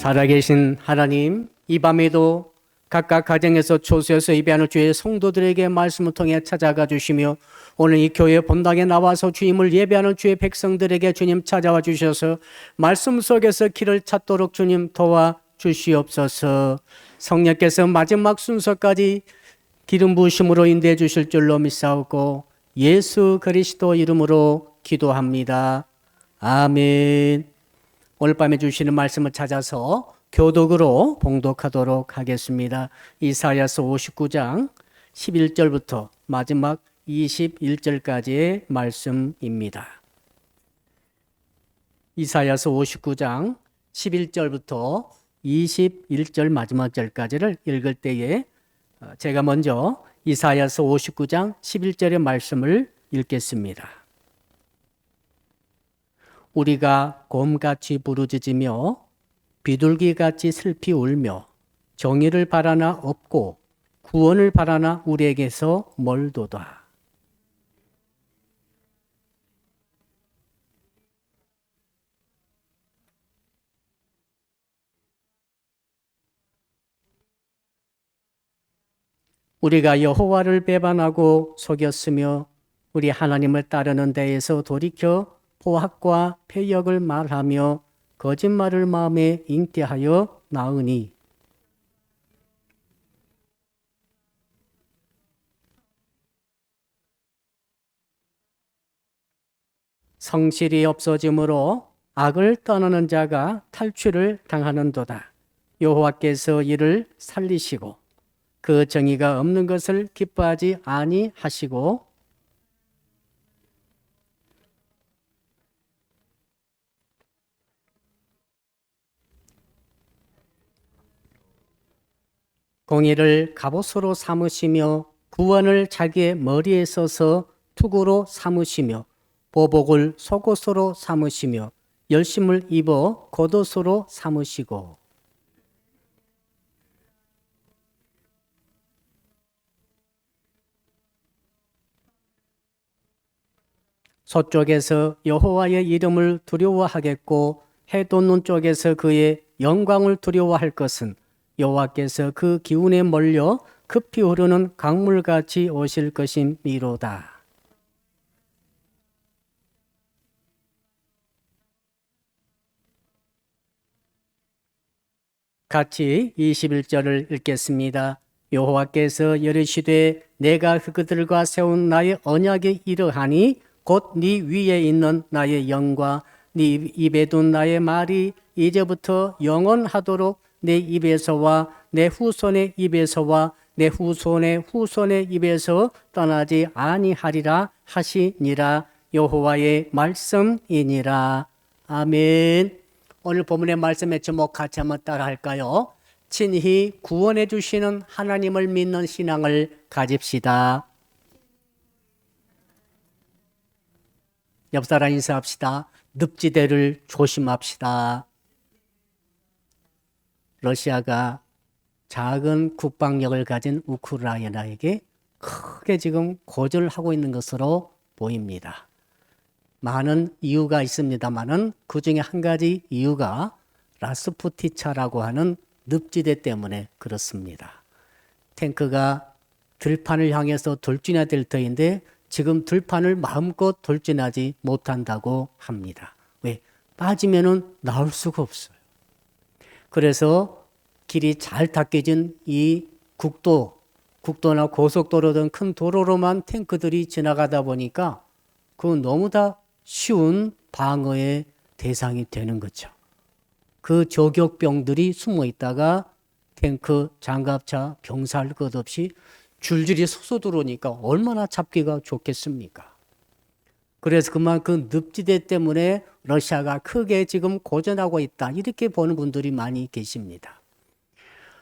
살아계신 하나님, 이 밤에도 각각 가정에서 초소에서 예배하는 주의 성도들에게 말씀을 통해 찾아가 주시며 오늘 이 교회 본당에 나와서 주님을 예배하는 주의 백성들에게 주님 찾아와 주셔서 말씀 속에서 길을 찾도록 주님 도와 주시옵소서. 성령께서 마지막 순서까지 기름 부으심으로 인도해 주실 줄로 믿사오고 예수 그리스도 이름으로 기도합니다. 아멘. 오늘 밤에 주시는 말씀을 찾아서 교독으로 봉독하도록 하겠습니다. 이사야서 59장 11절부터 마지막 21절까지의 말씀입니다. 이사야서 59장 11절부터 21절 마지막 절까지를 읽을 때에 제가 먼저 이사야서 59장 11절의 말씀을 읽겠습니다. 우리가 곰같이 부르짖으며 비둘기같이 슬피 울며 정의를 바라나 없고 구원을 바라나 우리에게서 멀도다. 우리가 여호와를 배반하고 속였으며 우리 하나님을 따르는 데에서 돌이켜 포악과 패역을 말하며 거짓말을 마음에 잉태하여 나으니 성실이 없어지므로 악을 떠나는 자가 탈취를 당하는도다. 여호와께서 이를 살리시고 그 정의가 없는 것을 기뻐하지 아니하시고 공의를 갑옷으로 삼으시며 구원을 자기의 머리에 써서 투구로 삼으시며 보복을 속옷으로 삼으시며 열심을 입어 겉옷으로 삼으시고 서쪽에서 여호와의 이름을 두려워하겠고 해 돋는 쪽에서 그의 영광을 두려워할 것은 여호와께서 그 기운에 몰려 급히 흐르는 강물같이 오실 것임이로다. 같이 21절을 읽겠습니다. 여호와께서 이르시되 내가 그들과 세운 나의 언약이 이러하니 곧 네 위에 있는 나의 영과 네 입에 둔 나의 말이 이제부터 영원하도록 내 입에서와 내 후손의 입에서와 내 후손의 후손의 입에서 떠나지 아니하리라 하시니라. 여호와의 말씀이니라. 아멘. 오늘 본문의 말씀에 제목 같이 한번 따라 할까요? 친히 구원해 주시는 하나님을 믿는 신앙을 가집시다. 옆사람 인사합시다. 늪지대를 조심합시다. 러시아가 작은 국방력을 가진 우크라이나에게 크게 지금 고전을 하고 있는 것으로 보입니다. 많은 이유가 있습니다만은 그 중에 한 가지 이유가 라스푸티차라고 하는 늪지대 때문에 그렇습니다. 탱크가 들판을 향해서 돌진해야 될 터인데 지금 들판을 마음껏 돌진하지 못한다고 합니다. 왜? 빠지면은 나올 수가 없어요. 그래서 길이 잘 닦여진 이 국도나 고속도로 등 큰 도로로만 탱크들이 지나가다 보니까 그건 너무 다 쉬운 방어의 대상이 되는 거죠. 그 저격병들이 숨어 있다가 탱크, 장갑차, 병사 할 것 없이 줄줄이 솟아 들어오니까 얼마나 잡기가 좋겠습니까? 그래서 그만큼 늪지대 때문에 러시아가 크게 지금 고전하고 있다. 이렇게 보는 분들이 많이 계십니다.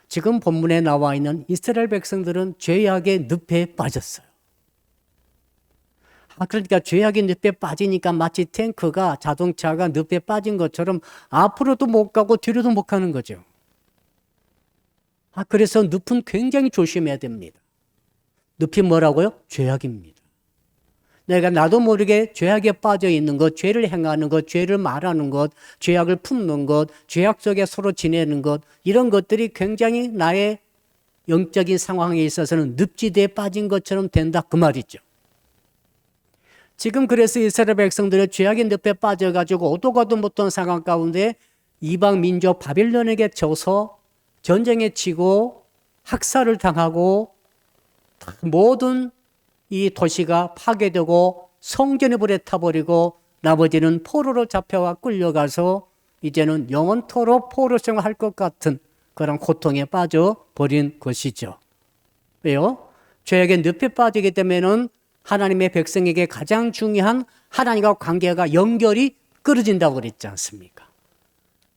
지금 본문에 나와 있는 이스라엘 백성들은 죄악의 늪에 빠졌어요. 그러니까 죄악의 늪에 빠지니까 마치 탱크가 자동차가 늪에 빠진 것처럼 앞으로도 못 가고 뒤로도 못 가는 거죠. 그래서 늪은 굉장히 조심해야 됩니다. 늪이 뭐라고요? 죄악입니다. 내가 나도 모르게 죄악에 빠져 있는 것, 죄를 행하는 것, 죄를 말하는 것, 죄악을 품는 것, 죄악 속에 서로 지내는 것, 이런 것들이 굉장히 나의 영적인 상황에 있어서는 늪지대에 빠진 것처럼 된다 그 말이죠. 지금 그래서 이스라엘 백성들의 죄악의 늪에 빠져가지고 오도 가도 못한 상황 가운데 이방 민족 바빌론에게 져서 전쟁에 치고 학살을 당하고 모든 이 도시가 파괴되고 성전이 불에 타버리고 나머지는 포로로 잡혀와 끌려가서 이제는 영원토록 포로 생활할 것 같은 그런 고통에 빠져버린 것이죠. 왜요? 죄악의 늪에 빠지게 되면은 하나님의 백성에게 가장 중요한 하나님과 관계가 연결이 끊어진다고 그랬지 않습니까?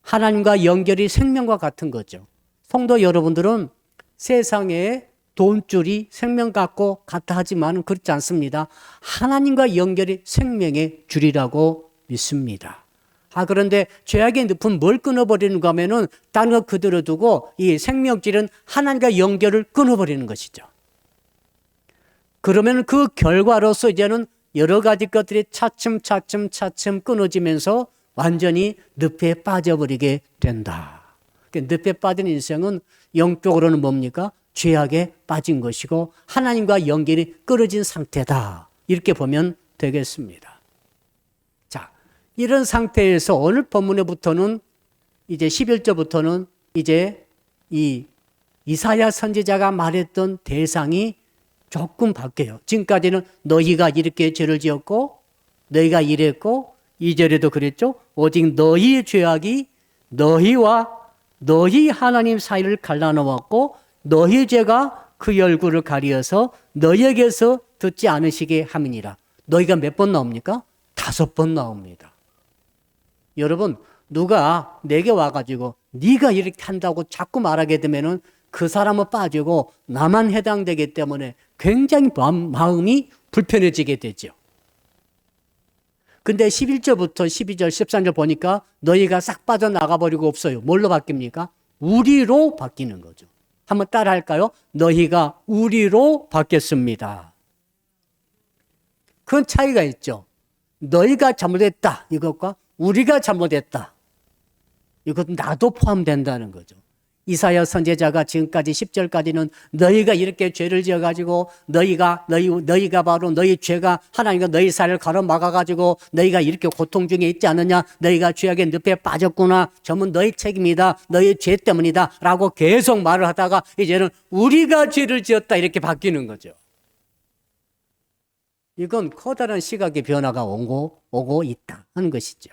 하나님과 연결이 생명과 같은 거죠. 성도 여러분들은 세상에 돈줄이 생명 같고 같다 하지만 그렇지 않습니다. 하나님과 연결이 생명의 줄이라고 믿습니다. 그런데 죄악의 늪은 뭘 끊어버리는가 하면은 다른 거 그대로 두고 이 생명줄은 하나님과 연결을 끊어버리는 것이죠. 그러면 그 결과로서 이제는 여러 가지 것들이 차츰 끊어지면서 완전히 늪에 빠져버리게 된다. 늪에 빠진 인생은 영적으로는 뭡니까? 죄악에 빠진 것이고 하나님과 연결이 끊어진 상태다. 이렇게 보면 되겠습니다. 자, 이런 상태에서 오늘 본문에부터는 이제 11절부터는 이제 이 이사야 선지자가 말했던 대상이 조금 바뀌어요. 지금까지는 너희가 이렇게 죄를 지었고 너희가 이랬고 2절에도 그랬죠. 오직 너희의 죄악이 너희와 너희 하나님 사이를 갈라놓았고 너희 죄가 그 얼굴을 가리어서 너희에게서 듣지 않으시게 함이니라. 너희가 몇 번 나옵니까? 5번 나옵니다. 여러분, 누가 내게 와가지고 네가 이렇게 한다고 자꾸 말하게 되면은 그 사람은 빠지고 나만 해당되기 때문에 굉장히 마음이 불편해지게 되죠. 근데 11절부터 12절, 13절 보니까 너희가 싹 빠져나가버리고 없어요. 뭘로 바뀝니까? 우리로 바뀌는 거죠. 한번 따라 할까요? 너희가 우리로 바뀌었습니다. 그런 차이가 있죠. 너희가 잘못했다 이것과 우리가 잘못했다 이것도 나도 포함된다는 거죠. 이사야 선지자가 지금까지 10절까지는 너희가 이렇게 죄를 지어가지고 너희가 바로 너희 죄가 하나님과 너희 사이를 가로막아가지고 너희가 이렇게 고통 중에 있지 않느냐, 너희가 죄악의 늪에 빠졌구나, 전부 너희 책임이다, 너희 죄 때문이다 라고 계속 말을 하다가 이제는 우리가 죄를 지었다 이렇게 바뀌는 거죠. 이건 커다란 시각의 변화가 오고 있다 하는 것이죠.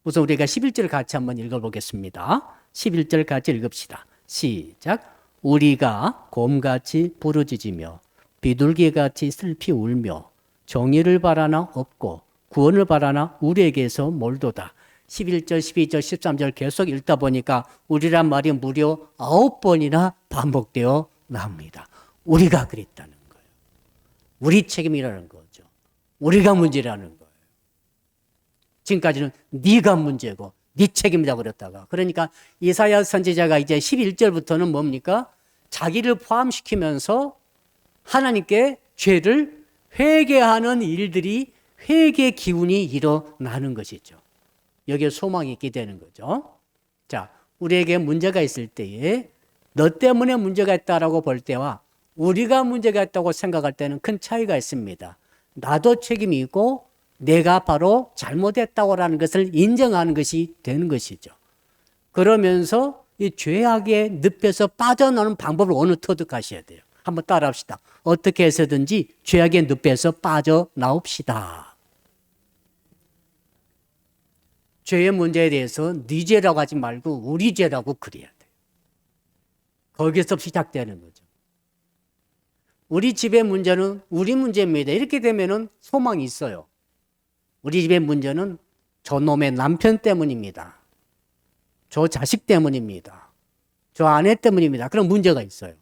우선 우리가 11절 같이 한번 읽어보겠습니다. 11절 같이 읽읍시다. 시작. 우리가 곰같이 부르짖으며 비둘기같이 슬피 울며 정의를 바라나 없고 구원을 바라나 우리에게서 멀도다. 11절, 12절, 13절 계속 읽다 보니까 우리란 말이 무려 9번이나 반복되어 나옵니다. 우리가 그랬다는 거예요. 우리 책임이라는 거죠. 우리가 문제라는 거예요. 지금까지는 네가 문제고 네 책임이다 그랬다가 그러니까 이사야 선지자가 이제 11절부터는 뭡니까? 자기를 포함시키면서 하나님께 죄를 회개하는 일들이 회개 기운이 일어나는 것이죠. 여기에 소망이 있게 되는 거죠. 자, 우리에게 문제가 있을 때에 너 때문에 문제가 있다라고 볼 때와 우리가 문제가 있다고 생각할 때는 큰 차이가 있습니다. 나도 책임이 있고 내가 바로 잘못했다고라는 것을 인정하는 것이 되는 것이죠. 그러면서 이 죄악의 늪에서 빠져나오는 방법을 오늘 터득하셔야 돼요. 한번 따라합시다. 어떻게 해서든지 죄악의 늪에서 빠져나옵시다. 죄의 문제에 대해서 네 죄라고 하지 말고 우리 죄라고 그래야 돼요. 거기서 시작되는 거죠. 우리 집의 문제는 우리 문제입니다. 이렇게 되면은 소망이 있어요. 우리 집의 문제는 저놈의 남편 때문입니다. 저 자식 때문입니다. 저 아내 때문입니다. 그런 문제가 있어요.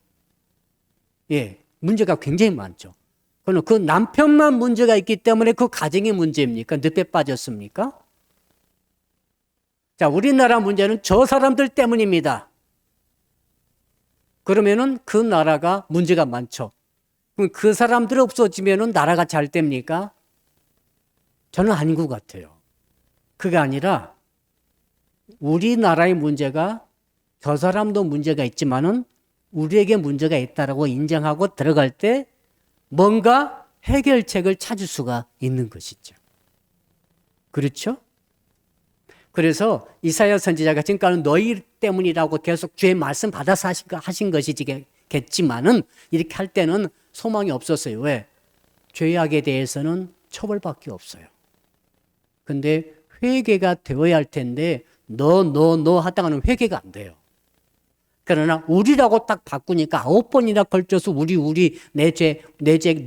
예, 문제가 굉장히 많죠. 그럼 그 남편만 문제가 있기 때문에 그 가정이 문제입니까? 늪에 빠졌습니까? 자, 우리나라 문제는 저 사람들 때문입니다. 그러면은 그 나라가 문제가 많죠. 그럼 그 사람들이 없어지면은 나라가 잘 됩니까? 저는 아닌 것 같아요. 그게 아니라 우리나라의 문제가 저 사람도 문제가 있지만은 우리에게 문제가 있다라고 인정하고 들어갈 때 뭔가 해결책을 찾을 수가 있는 것이죠. 그렇죠? 그래서 이사야 선지자가 지금까지 너희 때문이라고 계속 주의 말씀 받아서 하신 것이겠지만은 이렇게 할 때는 소망이 없었어요. 왜? 죄악에 대해서는 처벌밖에 없어요. 근데 회개가 되어야 할 텐데 너 하다가는 회개가 안 돼요. 그러나 우리라고 딱 바꾸니까 9번이나 걸쳐서 내 죄,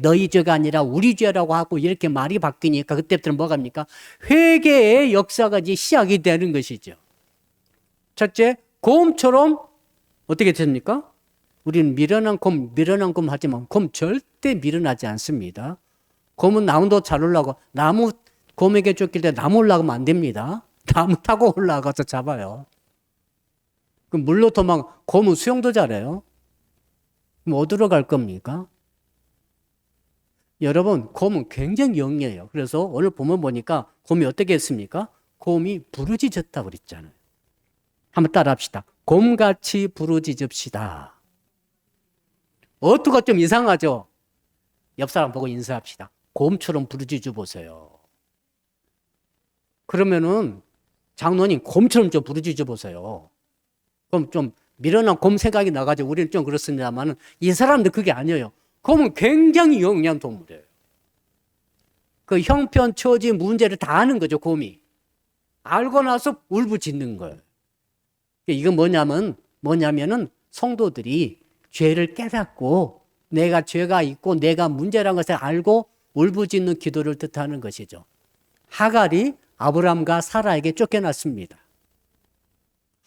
너희 죄가 아니라 우리 죄라고 하고 이렇게 말이 바뀌니까 그때부터는 뭐가 합니까? 회개의 역사가 이제 시작이 되는 것이죠. 첫째, 곰처럼 어떻게 됩니까? 우리는 미련한 곰 하지만 곰 절대 미련하지 않습니다. 곰은 나무도 잘 올라가고 곰에게 쫓길 때 나무 올라가면 안 됩니다. 나무 타고 올라가서 잡아요. 그럼 물로 곰은 수영도 잘해요. 그럼 어디로 갈 겁니까? 여러분, 곰은 굉장히 영리해요. 그래서 오늘 보니까 곰이 어떻게 했습니까? 곰이 부르짖었다고 그랬잖아요. 한번 따라 합시다. 곰같이 부르짖읍시다. 어투가 좀 이상하죠? 옆 사람 보고 인사합시다. 곰처럼 부르짖어 보세요. 그러면은 장로님 곰처럼 좀 부르짖어 보세요. 그럼 좀 미련한 곰 생각이 나가지고 우리는 좀 그렇습니다만 이 사람들 그게 아니에요. 곰은 굉장히 영리한 동물이에요. 그 형편, 처지, 문제를 다 아는 거죠, 곰이. 알고 나서 울부짖는 거예요. 이건 뭐냐면은 성도들이 죄를 깨닫고 내가 죄가 있고 내가 문제라는 것을 알고 울부짖는 기도를 뜻하는 것이죠. 하갈이 아브람과 사라에게 쫓겨났습니다.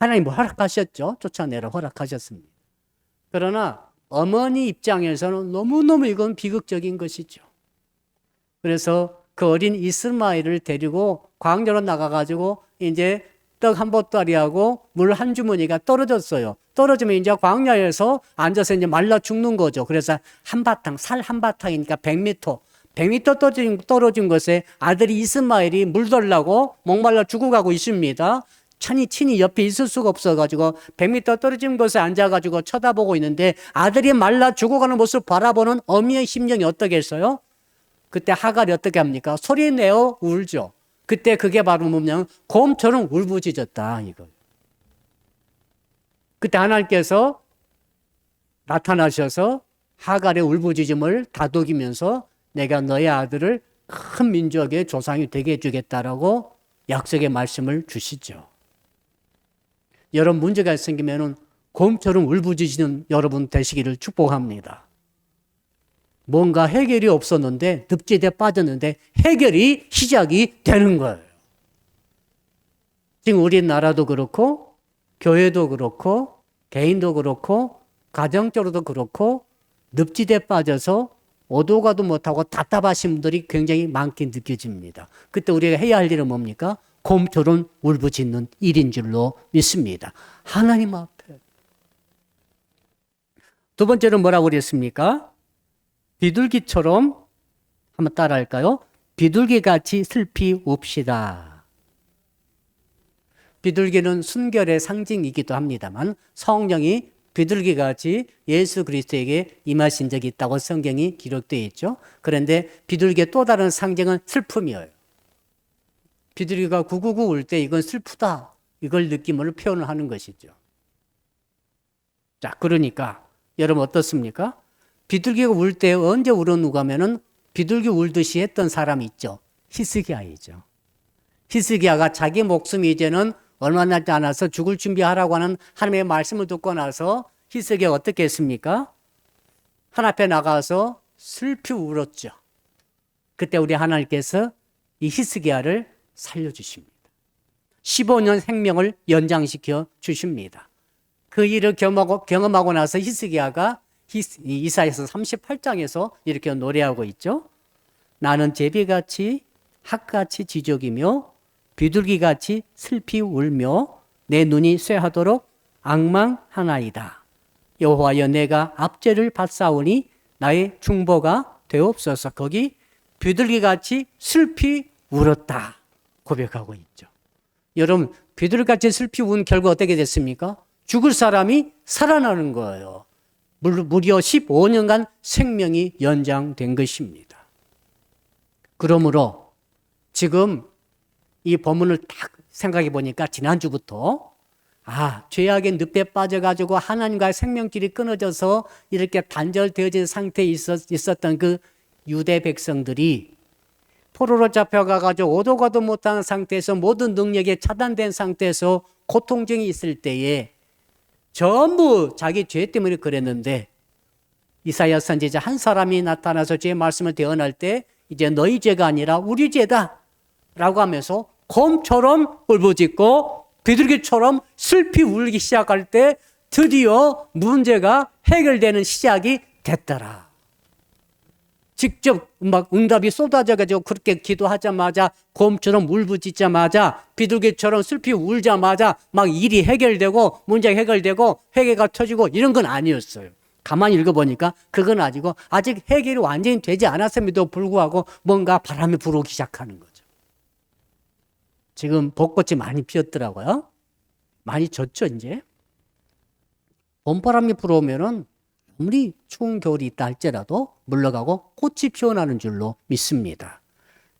하나님 허락하셨죠. 쫓아내라 허락하셨습니다. 그러나 어머니 입장에서는 너무너무 이건 비극적인 것이죠. 그래서 그 어린 이스마엘을 데리고 광야로 나가가지고 이제 떡 한 보따리하고 물 한 주머니가 떨어졌어요. 떨어지면 이제 광야에서 앉아서 이제 말라 죽는 거죠. 그래서 살 한바탕이니까 100m 떨어진 것에 아들이 이스마엘이 물 달라고 목말라 죽어가고 있습니다. 친히 옆에 있을 수가 없어가지고 100m 떨어진 곳에 앉아가지고 쳐다보고 있는데 아들이 말라 죽어가는 모습을 바라보는 어미의 심정이 어떻겠어요? 그때 하갈이 어떻게 합니까? 소리내어 울죠. 그때 그게 바로 뭐냐면 곰처럼 울부짖었다 이거. 그때 하나님께서 나타나셔서 하갈의 울부짖음을 다독이면서 내가 너의 아들을 큰 민족의 조상이 되게 해주겠다라고 약속의 말씀을 주시죠. 여러분 문제가 생기면은 곰처럼 울부짖는 여러분 되시기를 축복합니다. 뭔가 해결이 없었는데 늪지대에 빠졌는데 해결이 시작이 되는 거예요. 지금 우리나라도 그렇고 교회도 그렇고 개인도 그렇고 가정적으로도 그렇고 늪지대에 빠져서 오도 가도 못하고 답답하신 분들이 굉장히 많게 느껴집니다. 그때 우리가 해야 할 일은 뭡니까? 곰처럼 울부짖는 일인 줄로 믿습니다. 하나님 앞에. 두 번째는 뭐라고 그랬습니까? 비둘기처럼 한번 따라할까요? 비둘기같이 슬피 웁시다. 비둘기는 순결의 상징이기도 합니다만 성령이 비둘기같이 예수 그리스도에게 임하신 적이 있다고 성경이 기록되어 있죠. 그런데 비둘기의 또 다른 상징은 슬픔이에요. 비둘기가 구구구 울 때 이건 슬프다. 이걸 느낌으로 표현을 하는 것이죠. 자, 그러니까 여러분 어떻습니까? 비둘기가 울 때 언제 울었는가 하면은 비둘기 울듯이 했던 사람이 있죠. 히스기야이죠. 히스기야가 자기 목숨이 이제는 얼마 남지 않아서 죽을 준비하라고 하는 하나님의 말씀을 듣고 나서 히스기야가 어떻게 했습니까? 하나님 앞에 나가서 슬피 울었죠. 그때 우리 하나님께서 이 히스기야를 살려주십니다. 15년 생명을 연장시켜 주십니다. 그 일을 경험하고 나서 히스기야가 이사야서 38장에서 이렇게 노래하고 있죠. 나는 제비같이 학같이 지족이며 비둘기같이 슬피 울며 내 눈이 쇠하도록 앙망하나이다. 여호와여 내가 압제를 받사오니 나의 중보가 되옵소서. 거기 비둘기같이 슬피 울었다 고백하고 있죠. 여러분, 베드로같이 슬피 운 결과 어떻게 됐습니까? 죽을 사람이 살아나는 거예요. 무려 15년간 생명이 연장된 것입니다. 그러므로 지금 이 본문을 딱 생각해 보니까 지난주부터 죄악의 늪에 빠져가지고 하나님과의 생명길이 끊어져서 이렇게 단절되어진 상태에 있었던 그 유대 백성들이 포로로 잡혀가가지고 오도 가도 못하는 상태에서 모든 능력이 차단된 상태에서 고통증이 있을 때에 전부 자기 죄 때문에 그랬는데 이사야 선지자 한 사람이 나타나서 죄의 말씀을 대언할 때 이제 너희 죄가 아니라 우리 죄다 라고 하면서 곰처럼 울부짖고 비둘기처럼 슬피 울기 시작할 때 드디어 문제가 해결되는 시작이 됐더라. 직접 막 응답이 쏟아져가지고 그렇게 기도하자마자 곰처럼 울부짖자마자 비둘기처럼 슬피 울자마자 막 일이 해결되고 문제가 해결되고 회개가 터지고 이런 건 아니었어요. 가만히 읽어보니까 그건 아직 해결이 완전히 되지 않았음에도 불구하고 뭔가 바람이 불어오기 시작하는 거죠. 지금 벚꽃이 많이 피었더라고요. 많이 졌죠 이제. 봄바람이 불어오면은 아무리 추운 겨울이 있다 할지라도 물러가고 꽃이 피어나는 줄로 믿습니다.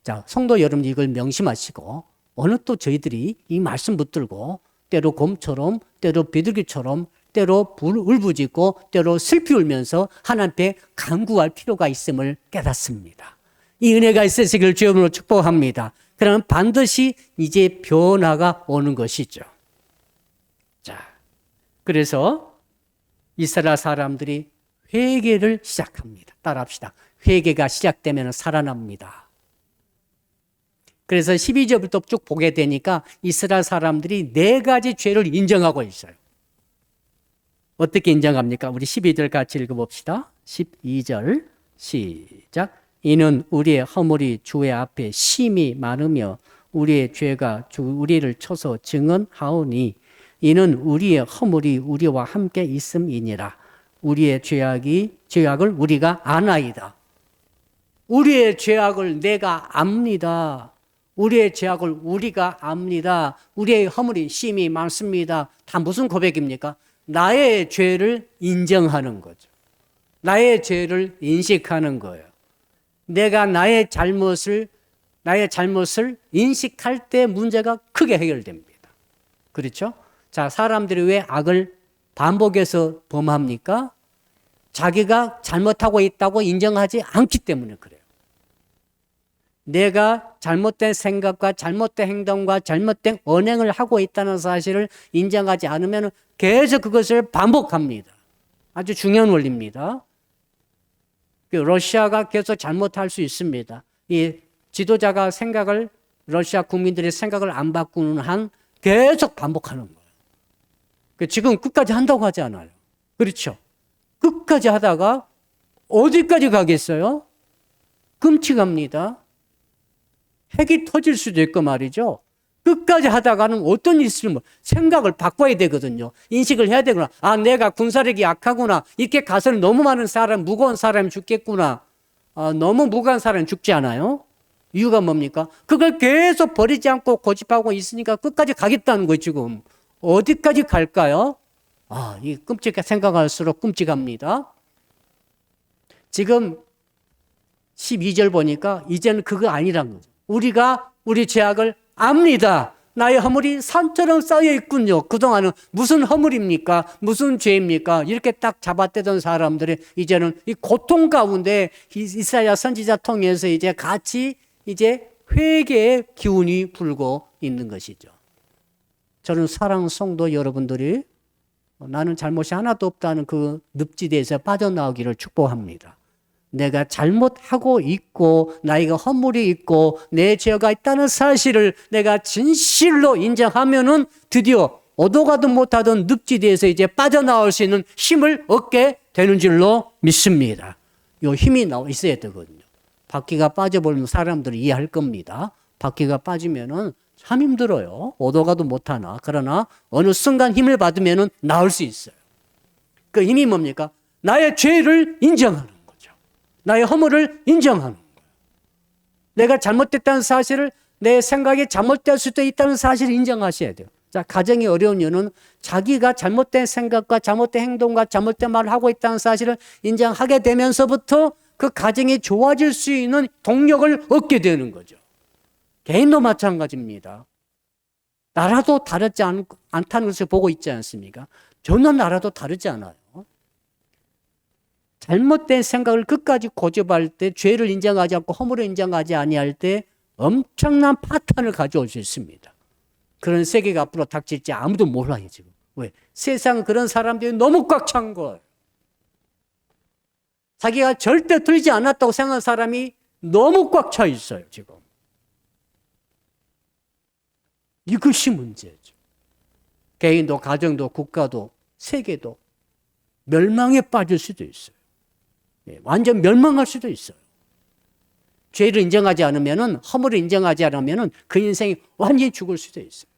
자, 성도 여러분 이걸 명심하시고 어느 또 저희들이 이 말씀 붙들고 때로 곰처럼 때로 비둘기처럼 때로 울부짖고 때로 슬피 울면서 하나님께 간구할 필요가 있음을 깨닫습니다. 이 은혜가 있으시길 주님으로 축복합니다. 그러면 반드시 이제 변화가 오는 것이죠. 자, 그래서 이스라엘 사람들이 회개를 시작합니다. 따라합시다. 회개가 시작되면 살아납니다. 그래서 12절부터 쭉 보게 되니까 이스라엘 사람들이 4가지 죄를 인정하고 있어요. 어떻게 인정합니까? 우리 12절 같이 읽어봅시다. 12절 시작. 이는 우리의 허물이 주의 앞에 심히 많으며 우리의 죄가 우리를 쳐서 증언하오니 이는 우리의 허물이 우리와 함께 있음이니라. 우리의 죄악을 우리가 아나이다. 우리의 죄악을 내가 압니다. 우리의 죄악을 우리가 압니다. 우리의 허물이 심히 많습니다. 다 무슨 고백입니까? 나의 죄를 인정하는 거죠. 나의 죄를 인식하는 거예요. 내가 나의 잘못을 인식할 때 문제가 크게 해결됩니다. 그렇죠? 자, 사람들이 왜 악을 반복해서 범합니까? 자기가 잘못하고 있다고 인정하지 않기 때문에 그래요. 내가 잘못된 생각과 잘못된 행동과 잘못된 언행을 하고 있다는 사실을 인정하지 않으면 계속 그것을 반복합니다. 아주 중요한 원리입니다. 러시아가 계속 잘못할 수 있습니다. 이 지도자가 러시아 국민들의 생각을 안 바꾸는 한 계속 반복하는 거예요. 지금 끝까지 한다고 하지 않아요. 그렇죠? 끝까지 하다가 어디까지 가겠어요? 끔찍합니다. 핵이 터질 수도 있고 말이죠. 끝까지 하다가는 어떤 일이 있으면 생각을 바꿔야 되거든요. 인식을 해야 되구나. 내가 군사력이 약하구나. 이렇게 가서는 너무 많은 무거운 사람이 죽겠구나. 너무 무거운 사람이 죽지 않아요? 이유가 뭡니까? 그걸 계속 버리지 않고 고집하고 있으니까 끝까지 가겠다는 거예요, 지금. 어디까지 갈까요? 이 끔찍하게 생각할수록 끔찍합니다. 지금 12절 보니까 이제는 그거 아니란 거죠. 우리가 우리 죄악을 압니다. 나의 허물이 산처럼 쌓여 있군요. 그동안은 무슨 허물입니까? 무슨 죄입니까? 이렇게 딱 잡아떼던 사람들이 이제는 이 고통 가운데 이사야 선지자 통해서 이제 같이 회개의 기운이 불고 있는 것이죠. 저는 사랑 성도 여러분들이 나는 잘못이 하나도 없다는 그 늪지대에서 빠져나오기를 축복합니다. 내가 잘못하고 있고 나에게 허물이 있고 내 죄가 있다는 사실을 내가 진실로 인정하면은 드디어 오도 가도 못하던 늪지대에서 이제 빠져나올 수 있는 힘을 얻게 되는 줄로 믿습니다. 이 힘이 있어야 되거든요. 바퀴가 빠져버리면 사람들이 이해할 겁니다. 바퀴가 빠지면은 참 힘들어요. 오도 가도 못하나. 그러나 어느 순간 힘을 받으면은 나올 수 있어요. 그 힘이 뭡니까? 나의 죄를 인정하는 거죠. 나의 허물을 인정하는 거예요. 내가 잘못됐다는 사실을 내 생각이 잘못될 수도 있다는 사실을 인정하셔야 돼요. 자, 가정이 어려운 이유는 자기가 잘못된 생각과 잘못된 행동과 잘못된 말을 하고 있다는 사실을 인정하게 되면서부터 그 가정이 좋아질 수 있는 동력을 얻게 되는 거죠. 개인도 마찬가지입니다. 나라도 다르지 않다는 것을 보고 있지 않습니까? 전혀 나라도 다르지 않아요. 잘못된 생각을 끝까지 고집할 때, 죄를 인정하지 않고 허물을 인정하지 아니할 때 엄청난 파탄을 가져올 수 있습니다. 그런 세계가 앞으로 닥칠지 아무도 몰라요, 지금. 왜? 세상은 그런 사람들이 너무 꽉 찬 거예요. 자기가 절대 틀리지 않았다고 생각하는 사람이 너무 꽉 차 있어요, 지금. 이것이 문제죠. 개인도, 가정도, 국가도, 세계도 멸망에 빠질 수도 있어요. 완전 멸망할 수도 있어요. 죄를 인정하지 않으면은, 허물을 인정하지 않으면은 그 인생이 완전히 죽을 수도 있어요.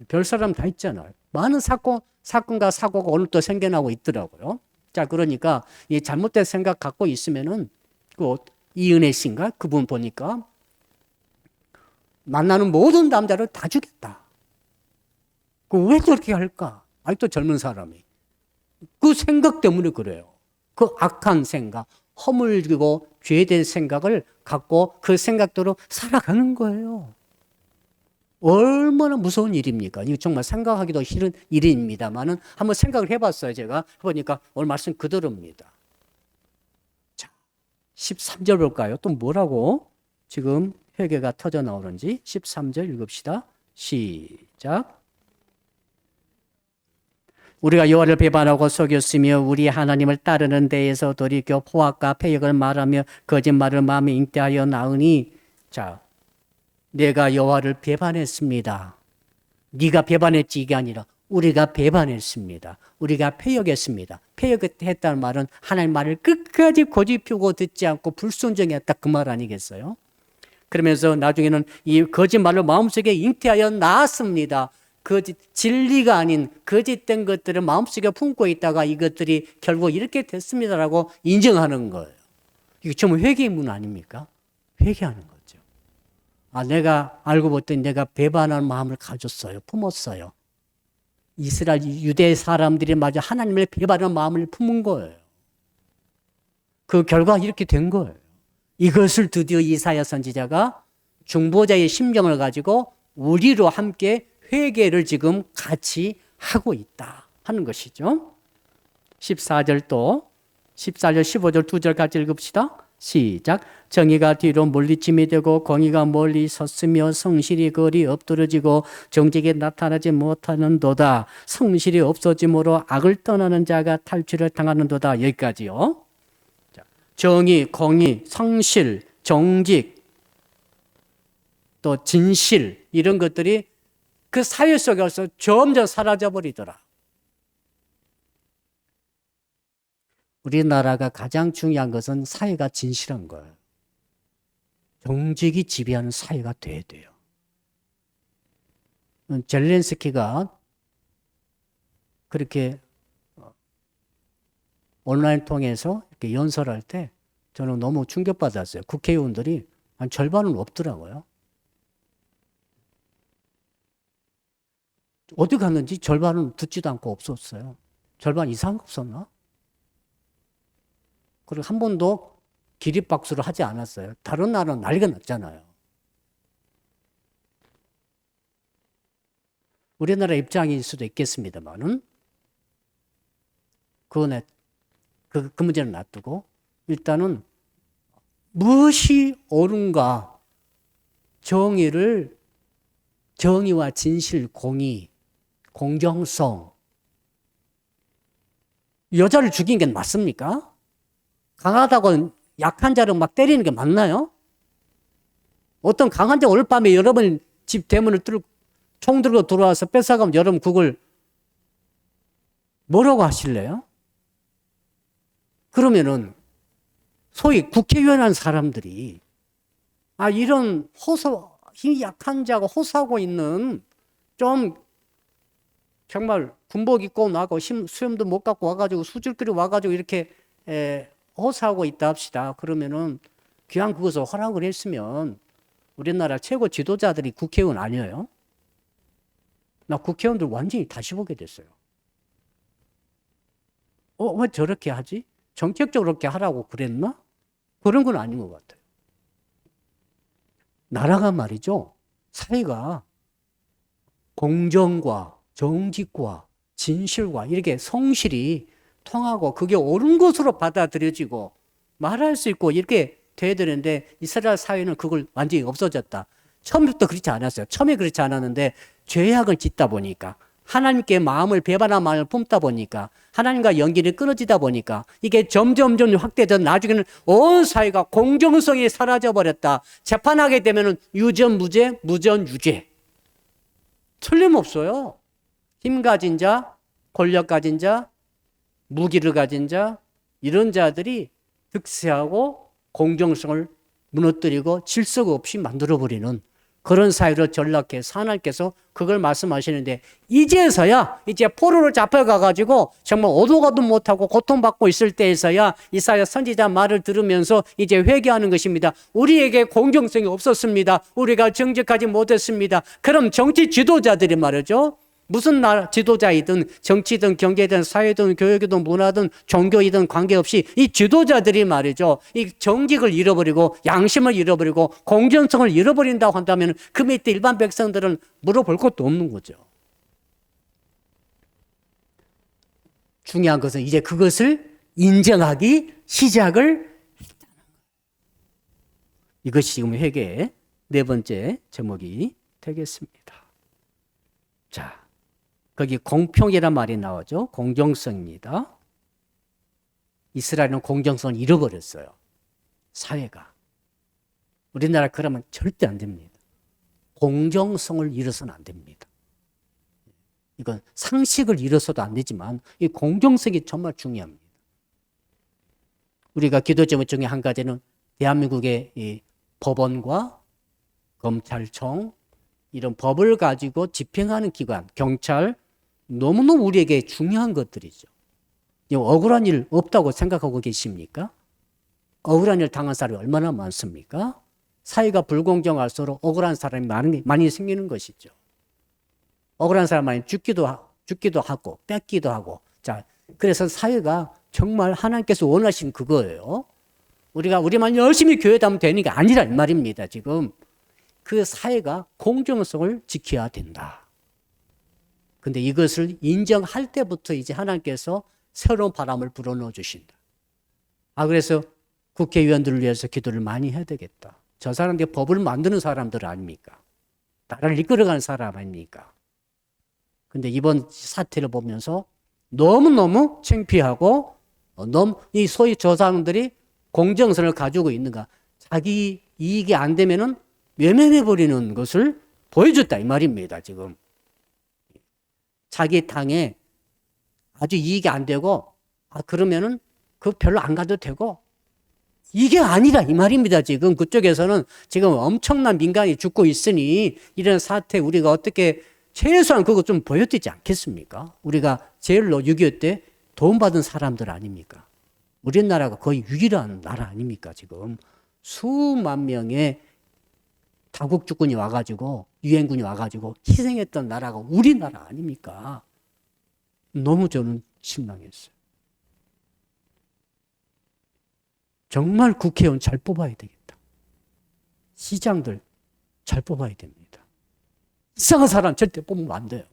별 사람 다 있잖아요. 많은 사건과 사고가 오늘 또 생겨나고 있더라고요. 자, 그러니까 이 잘못된 생각 갖고 있으면은 그 이은혜 씨인가 그분 보니까 만나는 모든 남자를 다 죽였다. 그 왜 저렇게 할까? 아직도 젊은 사람이 그 생각 때문에 그래요. 그 악한 생각, 허물지고 죄된 생각을 갖고 그 생각대로 살아가는 거예요. 얼마나 무서운 일입니까? 이거 정말 생각하기도 싫은 일입니다만은 한번 생각을 해봤어요. 제가 해보니까 오늘 말씀 그대로입니다. 자, 13절 볼까요? 또 뭐라고 지금 회개가 터져 나오는지 13절 읽읍시다. 시작. 우리가 여호와를 배반하고 속였으며 우리 하나님을 따르는 데에서 돌이켜 포악과 패역을 말하며 거짓말을 마음에 잉태하여 나으니, 자, 내가 여호와를 배반했습니다. 네가 배반했지 이게 아니라 우리가 배반했습니다. 우리가 패역했습니다. 패역했다는 말은 하나님 말을 끝까지 고집피우고 듣지 않고 불순종했다 그 말 아니겠어요? 그러면서 나중에는 이 거짓말을 마음속에 잉태하여 낳았습니다. 진리가 아닌 거짓된 것들을 마음속에 품고 있다가 이것들이 결국 이렇게 됐습니다라고 인정하는 거예요. 이게 정말 회개의 문 아닙니까? 회개하는 거죠. 내가 알고 봤더니 내가 배반하는 마음을 가졌어요. 품었어요. 이스라엘 유대 사람들이 마저 하나님을 배반하는 마음을 품은 거예요. 그 결과가 이렇게 된 거예요. 이것을 드디어 이사야 선지자가 중보자의 심정을 가지고 우리로 함께 회개를 지금 같이 하고 있다 하는 것이죠. 14절 또 14절 15절 두 절 같이 읽읍시다. 시작. 정의가 뒤로 물리침이 되고 공의가 멀리 섰으며 성실이 거리 엎드러지고 정직이 나타나지 못하는도다. 성실이 없어짐으로 악을 떠나는 자가 탈취를 당하는도다. 여기까지요. 정의, 공의, 성실, 정직, 또 진실 이런 것들이 그 사회 속에서 점점 사라져 버리더라. 우리나라가 가장 중요한 것은 사회가 진실한 거예요. 정직이 지배하는 사회가 돼야 돼요. 젤렌스키가 그렇게 온라인 통해서 이렇게 연설할 때 저는 너무 충격받았어요. 국회의원들이 한 절반은 없더라고요. 어디 갔는지 절반은 듣지도 않고 없었어요. 절반 이상 없었나? 그리고 한 번도 기립박수를 하지 않았어요. 다른 나라는 난리가 났잖아요. 우리나라 입장일 수도 있겠습니다만은 그 문제는 놔두고 일단은 무엇이 옳은가 정의와 진실, 공의, 공정성 여자를 죽인 게 맞습니까? 강하다고 약한 자를 막 때리는 게 맞나요? 어떤 강한 자 오늘 밤에 여러분 집 대문을 뚫고 총 들고 들어와서 뺏어가면 여러분 그걸 뭐라고 하실래요? 그러면은 소위 국회의원한 사람들이 이런 힘이 약한 자가 호소하고 있는 좀 정말 군복 입고 나고 수염도 못 갖고 와가지고 수질끼리 와가지고 이렇게 호소하고 있다 합시다. 그러면은 그냥 그것을 허락을 했으면 우리나라 최고 지도자들이 국회의원 아니에요? 나 국회의원들 완전히 다시 보게 됐어요. 왜 저렇게 하지? 정책적으로 그렇게 하라고 그랬나? 그런 건 아닌 것 같아요. 나라가 말이죠. 사회가 공정과 정직과 진실과 이렇게 성실이 통하고 그게 옳은 것으로 받아들여지고 말할 수 있고 이렇게 돼야 되는데 이스라엘 사회는 그걸 완전히 없어졌다. 처음부터 그렇지 않았어요. 처음에 그렇지 않았는데 죄악을 짓다 보니까 하나님께 마음을 배반한 마음을 품다 보니까 하나님과 연결이 끊어지다 보니까 이게 점점 확대돼서 나중에는 온 사회가 공정성이 사라져버렸다. 재판하게 되면 유전 무죄, 무전 유죄. 틀림없어요. 힘 가진 자, 권력 가진 자, 무기를 가진 자 이런 자들이 득세하고 공정성을 무너뜨리고 질서가 없이 만들어버리는 그런 사회로 전락해서 하나님께서 그걸 말씀하시는데 이제서야 이제 포로로 잡혀가가지고 정말 오도 가도 못하고 고통받고 있을 때에서야 이사야 선지자 말을 들으면서 이제 회개하는 것입니다. 우리에게 공정성이 없었습니다. 우리가 정직하지 못했습니다. 그럼 정치 지도자들이 말이죠. 무슨 나라 지도자이든 정치든 경제든 사회든 교육이든 문화든 종교이든 관계없이 이 지도자들이 말이죠. 이 정직을 잃어버리고 양심을 잃어버리고 공정성을 잃어버린다고 한다면 그 밑에 일반 백성들은 물어볼 것도 없는 거죠. 중요한 것은 이제 그것을 인정하기 시작을 했다는 거예요. 이것이 지금 회개의 네 번째 제목이 되겠습니다. 자. 거기 공평이란 말이 나오죠. 공정성입니다. 이스라엘은 공정성을 잃어버렸어요. 사회가. 우리나라 그러면 절대 안 됩니다. 공정성을 잃어서는 안 됩니다. 이건 상식을 잃어서도 안 되지만 이 공정성이 정말 중요합니다. 우리가 기도 제목 중에 한 가지는 대한민국의 이 법원과 검찰청 이런 법을 가지고 집행하는 기관, 경찰 너무너무 우리에게 중요한 것들이죠. 억울한 일 없다고 생각하고 계십니까? 억울한 일 당한 사람이 얼마나 많습니까? 사회가 불공정할수록 억울한 사람이 많이 생기는 것이죠. 억울한 사람이 죽기도 하고 뺏기도 하고. 자, 그래서 사회가 정말 하나님께서 원하신 그거예요. 우리만 열심히 교회 다니면 되는 게 아니라 이 말입니다. 지금 그 사회가 공정성을 지켜야 된다. 근데 이것을 인정할 때부터 이제 하나님께서 새로운 바람을 불어넣어 주신다. 그래서 국회의원들을 위해서 기도를 많이 해야 되겠다. 저 사람들이 법을 만드는 사람들 아닙니까? 나라를 이끌어가는 사람 아닙니까? 근데 이번 사태를 보면서 너무너무 창피하고 이 소위 저 사람들이 공정성을 가지고 있는가. 자기 이익이 안 되면은 외면해버리는 것을 보여줬다 이 말입니다. 지금. 자기 당에 아주 이익이 안 되고 그러면은 그거 별로 안 가도 되고 이게 아니라 이 말입니다. 지금 그쪽에서는 지금 엄청난 민간이 죽고 있으니 이런 사태 우리가 어떻게 최소한 그거 좀 보여드리지 않겠습니까? 우리가 제일로 6.25 때 도움받은 사람들 아닙니까? 우리나라가 거의 유일한 나라 아닙니까? 지금 수만 명의 다국주군이 와가지고 유엔군이 와가지고 희생했던 나라가 우리나라 아닙니까? 너무 저는 실망했어요. 정말 국회의원 잘 뽑아야 되겠다. 시장들 잘 뽑아야 됩니다. 이상한 사람 절대 뽑으면 안 돼요.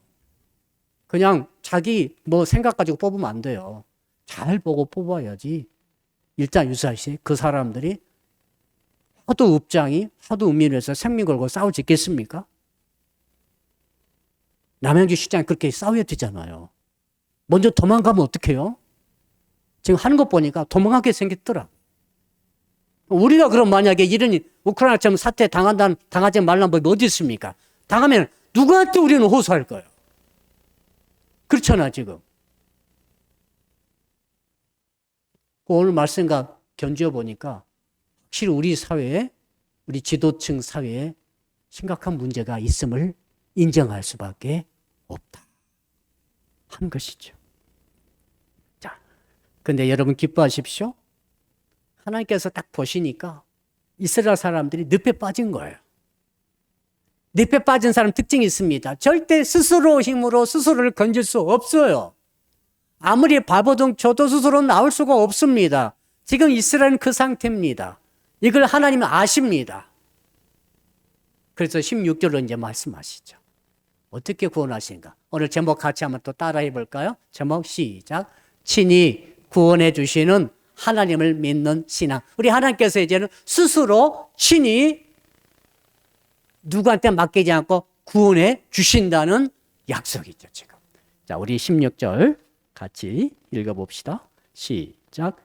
그냥 자기 생각 가지고 뽑으면 안 돼요. 잘 보고 뽑아야지. 일단 유사시 그 사람들이 하도 업장이 하도 은밀해서 생명 걸고 싸울 수 있겠습니까? 남양주 시장이 그렇게 싸워야 되잖아요. 먼저 도망가면 어떡해요? 지금 하는 것 보니까 도망가게 생겼더라. 우리가 그럼 만약에 이런 우크라이나처럼 사태 당하지 말란 법이 어디 있습니까? 당하면 누구한테 우리는 호소할 거예요? 그렇잖아 지금. 오늘 말씀과 견주어 보니까 확실히 우리 사회에 우리 지도층 사회에 심각한 문제가 있음을 인정할 수밖에 없다 한 것이죠. 자, 근데 여러분 기뻐하십시오. 하나님께서 딱 보시니까 이스라엘 사람들이 늪에 빠진 거예요. 늪에 빠진 사람 특징이 있습니다. 절대 스스로 힘으로 스스로를 건질 수 없어요. 아무리 바보등 쳐도 스스로 나올 수가 없습니다. 지금 이스라엘은 그 상태입니다. 이걸 하나님은 아십니다. 그래서 16절로 이제 말씀하시죠. 어떻게 구원하신가? 오늘 제목 같이 한번 또 따라해 볼까요? 제목 시작. 친히 구원해 주시는 하나님을 믿는 신앙. 우리 하나님께서 이제는 스스로 친히 누구한테 맡기지 않고 구원해 주신다는 약속이죠, 지금. 자, 우리 16절 같이 읽어봅시다. 시작.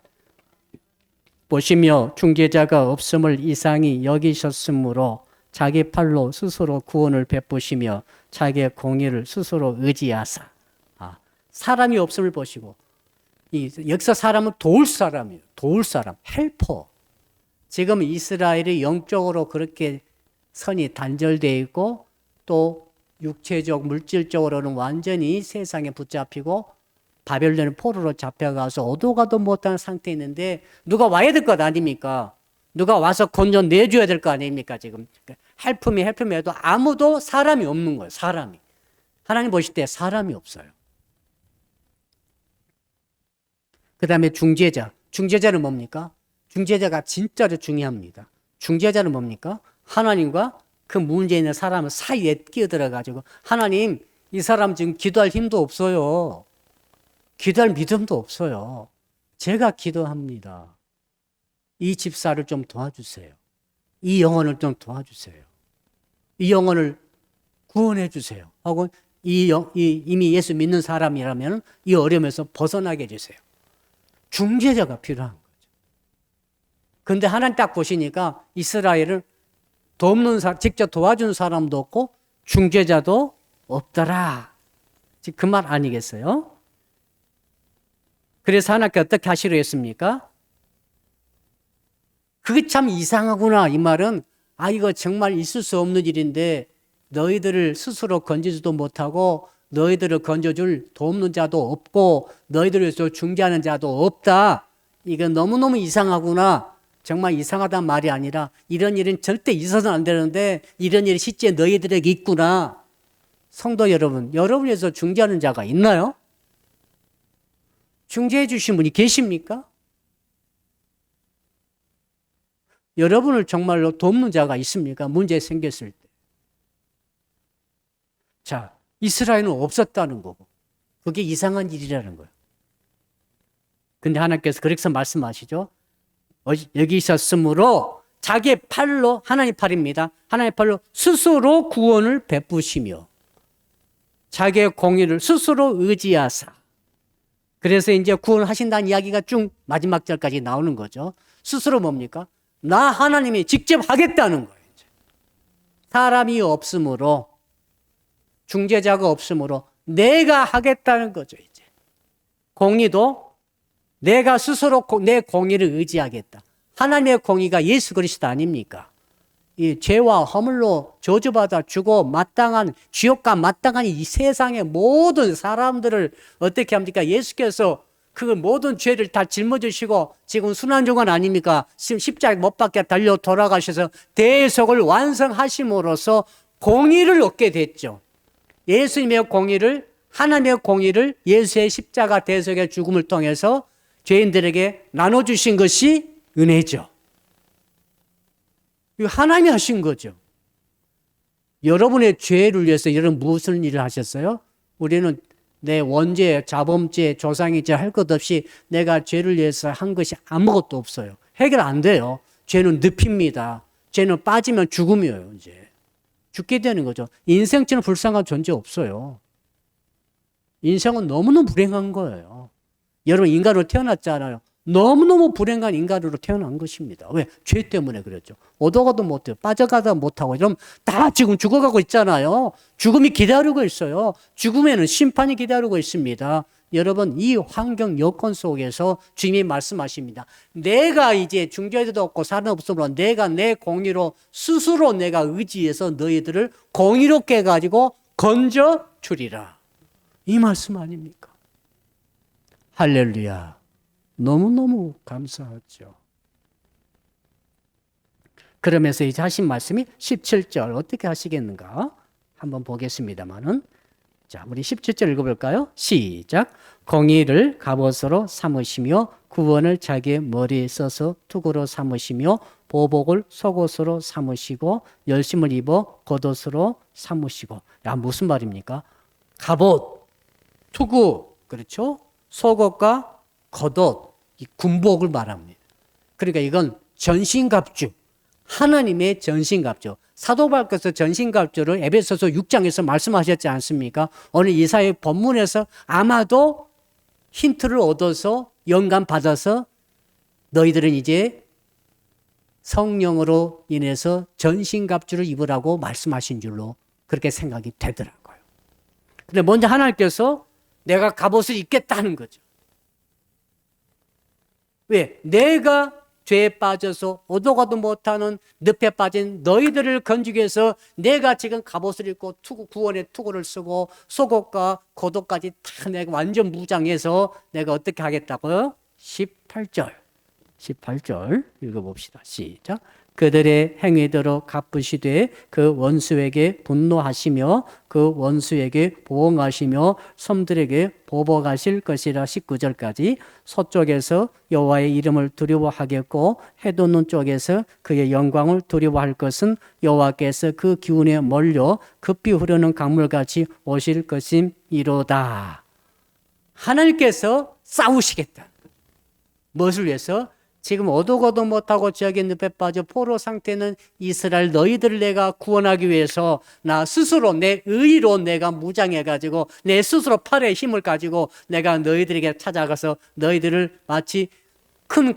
보시며 중재자가 없음을 이상히 여기셨으므로 자기 팔로 스스로 구원을 베푸시며 자기의 공의를 스스로 의지하사. 사람이 없음을 보시고, 여기서 사람은 도울 사람이에요. 도울 사람, 헬퍼. 지금 이스라엘이 영적으로 그렇게 선이 단절되어 있고 또 육체적, 물질적으로는 완전히 세상에 붙잡히고 바벨론의 포로로 잡혀가서 오도 가도 못하는 상태에 있는데 누가 와야 될 것 아닙니까? 누가 와서 건져 내줘야 될 거 아닙니까? 지금 헬품이 해도 아무도 사람이 없는 거예요. 사람이. 하나님 보실 때 사람이 없어요. 그 다음에 중재자. 중재자는 뭡니까? 중재자가 진짜로 중요합니다. 중재자는 뭡니까? 하나님과 그 문제 있는 사람 사이에 끼어들어가지고 하나님, 이 사람 지금 기도할 힘도 없어요. 기도할 믿음도 없어요. 제가 기도합니다. 이 집사를 좀 도와주세요. 이 영혼을 좀 도와주세요. 이 영혼을 구원해 주세요. 하고 이미 예수 믿는 사람이라면 이 어려움에서 벗어나게 해주세요. 중재자가 필요한 거죠. 그런데 하나님 딱 보시니까 이스라엘을 돕는 사람, 직접 도와준 사람도 없고 중재자도 없더라. 그 말 아니겠어요? 그래서 하나님께 어떻게 하시려 했습니까? 그게 참 이상하구나. 이 말은 이거 정말 있을 수 없는 일인데 너희들을 스스로 건지지도 못하고 너희들을 건져줄 돕는 자도 없고 너희들을 위해서 중재하는 자도 없다. 이건 너무너무 이상하구나. 정말 이상하단 말이 아니라 이런 일은 절대 있어서는 안 되는데 이런 일이 실제 너희들에게 있구나. 성도 여러분, 여러분을 위해서 중재하는 자가 있나요? 중재해 주신 분이 계십니까? 여러분을 정말로 돕는 자가 있습니까? 문제 생겼을 때. 자, 이스라엘은 없었다는 거고 그게 이상한 일이라는 거예요. 근데 하나님께서 그렇게 말씀하시죠. 여기 있었으므로 자기의 팔로, 하나님 팔입니다. 하나님의 팔로 스스로 구원을 베푸시며 자기의 공의를 스스로 의지하사. 그래서 이제 구원하신다는 이야기가 쭉 마지막 절까지 나오는 거죠. 스스로 뭡니까? 나 하나님이 직접 하겠다는 거예요. 이제. 사람이 없으므로, 중재자가 없으므로 내가 하겠다는 거죠. 이제 공의도 내가 스스로 내 공의를 의지하겠다. 하나님의 공의가 예수 그리스도 아닙니까? 이 죄와 허물로 저주받아 죽어 마땅한 지옥과 마땅한 이 세상의 모든 사람들을 어떻게 합니까? 예수께서 그 모든 죄를 다 짊어지시고 지금 순환중환 아닙니까? 십자가에 못 박혀 달려 돌아가셔서 대속을 완성하심으로써 공의를 얻게 됐죠. 예수님의 공의를, 하나님의 공의를 예수의 십자가 대속의 죽음을 통해서 죄인들에게 나눠주신 것이 은혜죠. 이거 하나님이 하신 거죠. 여러분의 죄를 위해서 여러분 무슨 일을 하셨어요? 우리는 내 원죄, 자범죄, 조상이죄 할 것 없이 내가 죄를 위해서 한 것이 아무것도 없어요. 해결 안 돼요. 죄는 늪입니다. 죄는 빠지면 죽음이에요. 이제 죽게 되는 거죠. 인생처럼 불쌍한 존재 없어요. 인생은 너무너무 불행한 거예요. 여러분 인간으로 태어났잖아요. 너무너무 불행한 인간으로 태어난 것입니다. 왜? 죄 때문에 그랬죠. 오도가도 못해요. 빠져가다 못하고 이러면 다 지금 죽어가고 있잖아요. 죽음이 기다리고 있어요. 죽음에는 심판이 기다리고 있습니다. 여러분 이 환경 여건 속에서 주님이 말씀하십니다. 내가 이제 중재자도 없고 사람 없으므로 내가 내 공의로 스스로 내가 의지해서 너희들을 공의롭게 해가지고 건져 주리라. 이 말씀 아닙니까? 할렐루야. 너무너무 감사하죠. 그러면서 이제 하신 말씀이 17절 어떻게 하시겠는가 한번 보겠습니다만은, 자, 우리 17절 읽어볼까요? 시작. 공의를 갑옷으로 삼으시며 구원을 자기의 머리에 써서 투구로 삼으시며 보복을 속옷으로 삼으시고 열심을 입어 겉옷으로 삼으시고. 야, 무슨 말입니까? 갑옷, 투구, 그렇죠? 속옷과 겉옷, 이 군복을 말합니다. 그러니까 이건 전신갑주, 하나님의 전신갑주. 사도 바울께서 전신갑주를 에베소서 6장에서 말씀하셨지 않습니까? 오늘 이사야 본문에서 아마도 힌트를 얻어서 영감 받아서 너희들은 이제 성령으로 인해서 전신갑주를 입으라고 말씀하신 줄로 그렇게 생각이 되더라고요. 근데 먼저 하나님께서 내가 갑옷을 입겠다는 거죠. 왜? 내가 죄에 빠져서 오도 가도 못하는 늪에 빠진 너희들을 건지기 위해서 내가 지금 갑옷을 입고 구원의 투구를 쓰고 속옷과 겉옷까지 다 내가 완전 무장해서 내가 어떻게 하겠다고요? 18절 읽어봅시다. 시작. 그들의 행위대로 갚으시되 그 원수에게 분노하시며 그 원수에게 보응하시며 섬들에게 보복하실 것이라. 19절까지. 서쪽에서 여호와의 이름을 두려워하겠고 해돋는 쪽에서 그의 영광을 두려워할 것은 여호와께서 그 기운에 몰려 급히 흐르는 강물같이 오실 것임이로다. 하나님께서 싸우시겠다. 무엇을 위해서? 지금 오도고도 못하고 저기 늪에 빠져 포로 상태는 이스라엘 너희들을 내가 구원하기 위해서 나 스스로 내 의로 내가 무장해가지고 내 스스로 팔에 힘을 가지고 내가 너희들에게 찾아가서 너희들을 마치 큰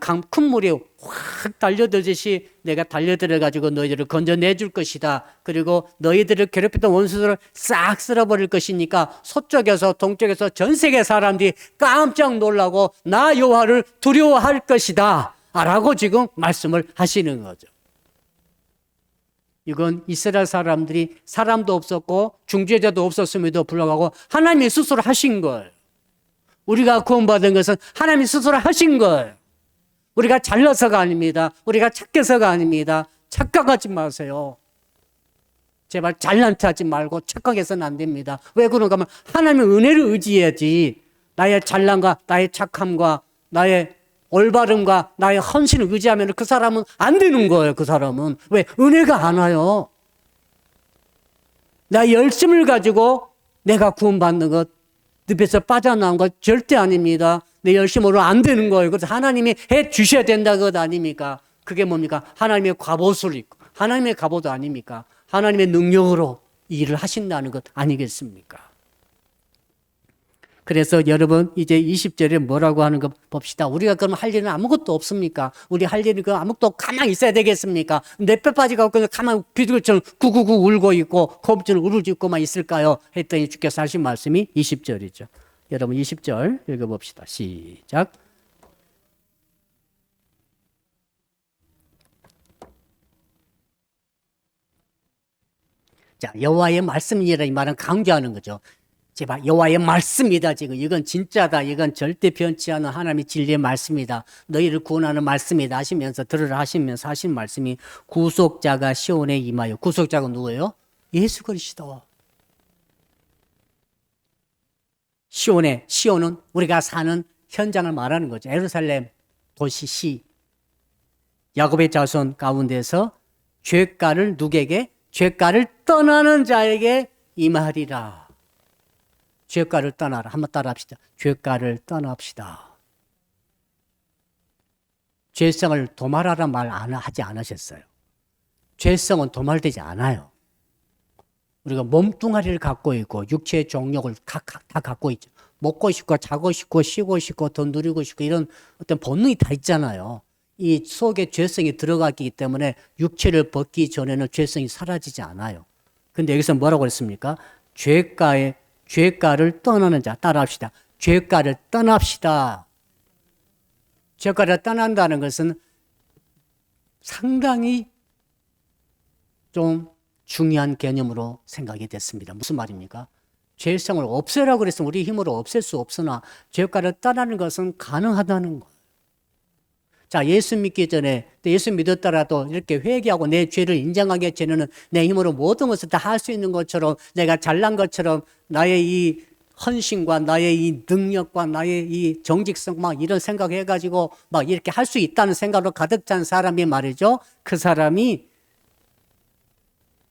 물이 확 달려들듯이 내가 달려들어가지고 너희들을 건져내줄 것이다. 그리고 너희들을 괴롭혔던 원수들을 싹 쓸어버릴 것이니까 서쪽에서 동쪽에서 전 세계 사람들이 깜짝 놀라고 나 여호와를 두려워할 것이다 라고 지금 말씀을 하시는 거죠. 이건 이스라엘 사람들이 사람도 없었고 중재자도 없었음에도 불구하고 하나님이 스스로 하신 거예요. 우리가 구원받은 것은 하나님이 스스로 하신 거예요. 우리가 잘나서가 아닙니다. 우리가 착해서가 아닙니다. 착각하지 마세요. 제발 잘난 체 하지 말고 착각해서는 안 됩니다. 왜 그런가 하면 하나님의 은혜를 의지해야지. 나의 잘난과 나의 착함과 나의 올바름과 나의 헌신을 의지하면 그 사람은 안 되는 거예요. 그 사람은. 왜? 은혜가 안 와요. 나의 열심을 가지고 내가 구원받는 것, 늪에서 빠져나온 것 절대 아닙니다. 내 열심으로 안 되는 거예요. 그래서 하나님이 해 주셔야 된다 것 아닙니까? 그게 뭡니까? 하나님의 갑옷을 입고 하나님의 갑옷 아닙니까? 하나님의 능력으로 일을 하신다는 것 아니겠습니까? 그래서 여러분 이제 20절에 뭐라고 하는 거 봅시다. 우리가 그럼 할 일은 아무것도 없습니까? 우리 할 일은 그 아무것도 가만히 있어야 되겠습니까? 내 뼈 빠지고 그냥 가만히 비둘기처럼 구구구 울고 있고 거북처럼 우르짖고만 있을까요? 했더니 주께서 하신 말씀이 20절이죠. 여러분 20절 읽어봅시다. 시작. 자, 여호와의 말씀이라 이 말은 강조하는 거죠. 제발 여호와의 말씀이다. 지금 이건 진짜다. 이건 절대 변치 않은 하나님의 진리의 말씀이다. 너희를 구원하는 말씀이다 하시면서 들으라 하시면서 하신 말씀이 구속자가 시온에 임하여. 구속자가 누구예요? 예수 그리스도. 시온은 우리가 사는 현장을 말하는 거죠. 예루살렘 도시 시. 야곱의 자손 가운데서 죄가를 누구에게? 죄가를 떠나는 자에게 임하리라. 죄가를 떠나라. 한번 따라합시다. 죄가를 떠납시다. 죄성을 도말하라 말 하지 않으셨어요. 죄성은 도말되지 않아요. 우리가 몸뚱아리를 갖고 있고 육체의 정욕을 다 갖고 있죠. 먹고 싶고 자고 싶고 쉬고 싶고 더 누리고 싶고 이런 어떤 본능이 다 있잖아요. 이 속에 죄성이 들어가기 때문에 육체를 벗기 전에는 죄성이 사라지지 않아요. 근데 여기서 뭐라고 그랬습니까? 죄가를 떠나는 자. 따라합시다. 죄가를 떠납시다. 죄가를 떠난다는 것은 상당히 좀 중요한 개념으로 생각이 됐습니다. 무슨 말입니까? 죄성을 없애라고 그랬으면 우리 힘으로 없앨 수 없으나 죄가를 떠나는 것은 가능하다는 거예요. 자, 예수 믿기 전에, 또 예수 믿었더라도 이렇게 회개하고 내 죄를 인정하기 전에는 내 힘으로 모든 것을 다 할 수 있는 것처럼, 내가 잘난 것처럼 나의 이 헌신과 나의 이 능력과 나의 이 정직성 막 이런 생각 해가지고 막 이렇게 할 수 있다는 생각으로 가득 찬 사람이 말이죠. 그 사람이